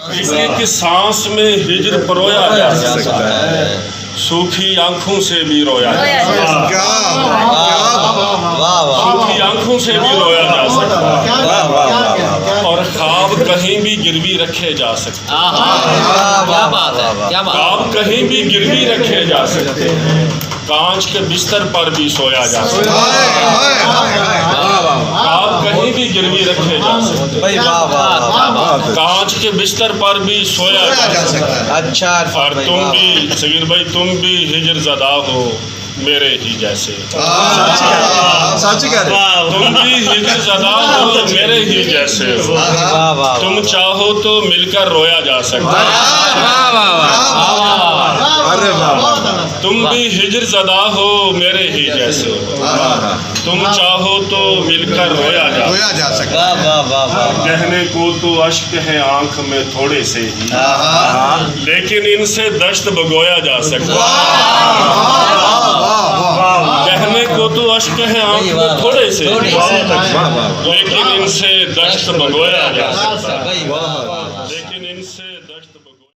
कि सांस में हिजर परोया जा सकता है, सूखी आंखों से भी रोया जा सकता है, सूखी आंखों से भी रोया जा सकता है, और ख्वाब कहीं भी गिरवी रखे जा सकते हैं, क्या बात है, क्या बात है। ख्वाब कहीं भी गिरवी रखे जा सकते हैं, कांच के बिस्तर पर भी सोया जा सकता है, ख्वाब कहीं भी गिरवी रखे जा सकते हैं, कांच के बिस्तर पर भी सोया जा सकता है। अच्छा और तुम भी सगीर भाई, तुम भी हिजर ज़दा हो मेरे ही जैसे, सच कह रहे तुम भी हिजर ज़दा हो मेरे ही जैसे हो, तुम चाहो तो मिलकर रोया जा सकता है, अरे वाह तुम भी हिजर ज़दा हो मेरे ही जैसे हो, तुम चाहो तो मिलकर रोया जा सकता है। कहने को तो अश्क है आंख में थोड़े से ही, लेकिन इनसे दश्त भगोया जा सकता है। कहने को तो अश्क है आंख में थोड़े से, लेकिन इनसे दश्त भगोया जा सकता है।